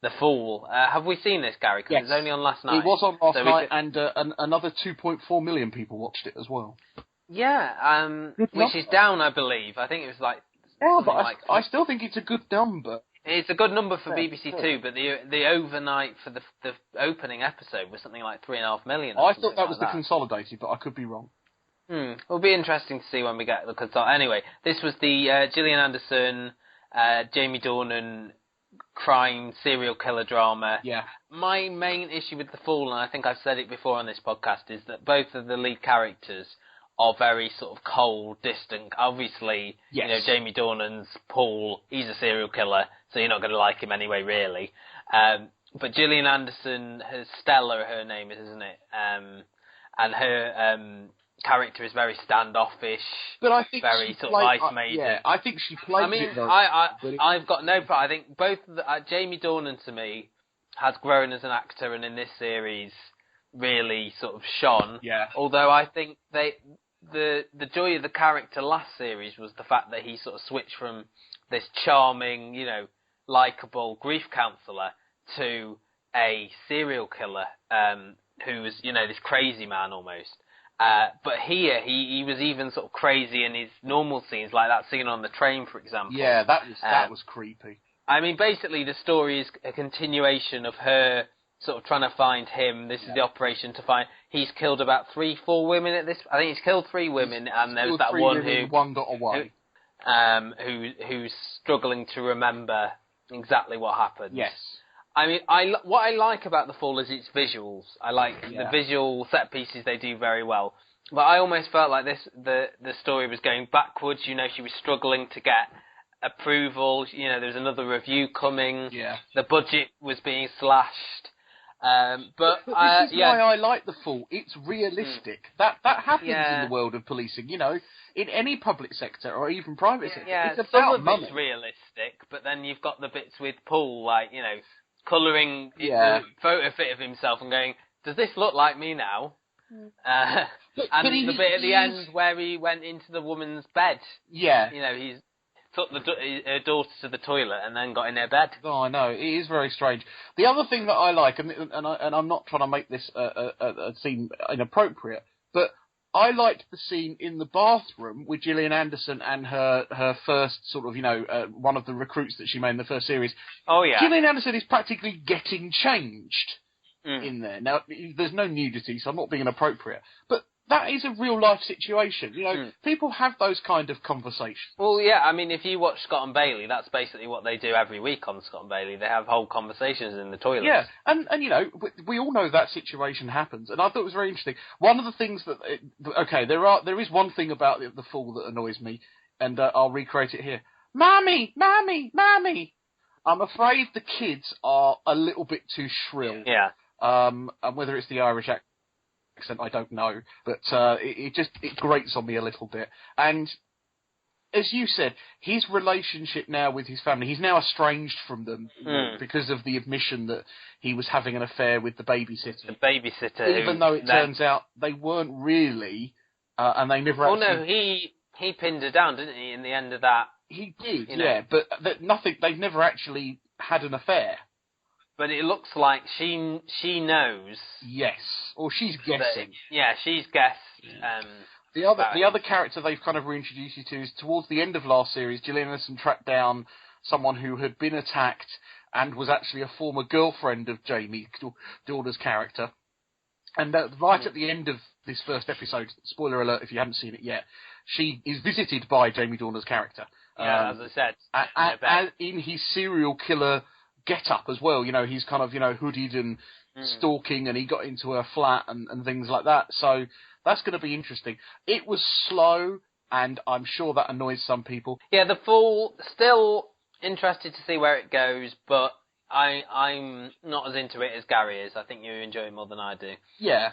The Fool. Have we seen this, Gary? Because Yes. it was only on last night. It was on last night, and another 2.4 million people watched it as well. Yeah, which is down, I believe. I think it was like... Yeah, but I still think it's a good number. It's a good number for BBC Two, but the overnight for the opening episode was something like 3.5 million. I thought that was the consolidated, but I could be wrong. It'll be interesting to see when we get the consolidated. Anyway, this was the Gillian Anderson, Jamie Dornan crime serial killer drama. Yeah. My main issue with The Fool, and I think I've said it before on this podcast, is that both of the lead characters are very sort of cold, distant. Obviously, yes. You know, Jamie Dornan's Paul, he's a serial killer, so you're not going to like him anyway, really. But Gillian Anderson, Stella, her name is, isn't it? And her character is very standoffish, but I think very sort of isolated. Yeah, I think she plays it though. I've got no problem. I think both Jamie Dornan to me has grown as an actor, and in this series really sort of shone. Yeah. Although I think the joy of the character last series was the fact that he sort of switched from this charming, you know, likeable grief counsellor to a serial killer who was, you know, this crazy man almost. But here, he was even sort of crazy in his normal scenes, like that scene on the train, for example. Yeah, that was creepy. I mean, basically, the story is a continuation of her sort of trying to find him. This is the operation to find... He's killed about 3-4 women at this... I think he's killed 3 women, and there was that one who... One got away. Who's struggling to remember exactly what happened. Yes. I mean, what I like about The Fall is its visuals. I like the visual set pieces they do very well. But I almost felt like the story was going backwards. You know, she was struggling to get approval. You know, there was another review coming. Yeah. The budget was being slashed. But this is why I like The Fall. It's realistic. That happens in the world of policing. You know, in any public sector or even private sector. Yeah, it's about some of money. it's realistic, but then you've got the bits with Paul, like, you know, colouring the photo fit of himself and going, does this look like me now? And the bit at the end where he went into the woman's bed. Yeah. You know, he's took her daughter to the toilet and then got in her bed. Oh, I know. It is very strange. The other thing that I like, and I'm not trying to make this a scene inappropriate, but I liked the scene in the bathroom with Gillian Anderson and her first sort of, you know, one of the recruits that she made in the first series. Oh, yeah. Gillian Anderson is practically getting changed in there. Now, there's no nudity, so I'm not being inappropriate. But that is a real-life situation. You know, people have those kind of conversations. Well, yeah, I mean, if you watch Scott and Bailey, that's basically what they do every week on Scott and Bailey. They have whole conversations in the toilet. Yeah, and you know, we all know that situation happens, and I thought it was very interesting. One of the things that... there is one thing about the Fall that annoys me, and I'll recreate it here. Mommy! Mommy! Mommy! I'm afraid the kids are a little bit too shrill. Yeah. And whether it's the Irish accent, I don't know, but it grates on me a little bit. And as you said, his relationship now with his family, he's now estranged from them because of the admission that he was having an affair with the babysitter. The babysitter. Even though it turns out they weren't really, and they never actually... Oh no, he pinned her down, didn't he, in the end of that? He did, you know? yeah, but they've never actually had an affair. But it looks like she knows. Yes, or she's guessing. She's guessed. The other character they've kind of reintroduced you to is towards the end of last series, Gillian Anderson tracked down someone who had been attacked and was actually a former girlfriend of Jamie Dorner's character. And right at the end of this first episode, spoiler alert if you haven't seen it yet, she is visited by Jamie Dorner's character. Yeah, as I said. And in his serial killer get-up as well. You know, he's kind of, you know, hooded and stalking, and he got into her flat and things like that. So that's going to be interesting. It was slow, and I'm sure that annoys some people. Yeah, The Fall, still interested to see where it goes, but I'm not as into it as Gary is. I think you enjoy it more than I do. Yeah.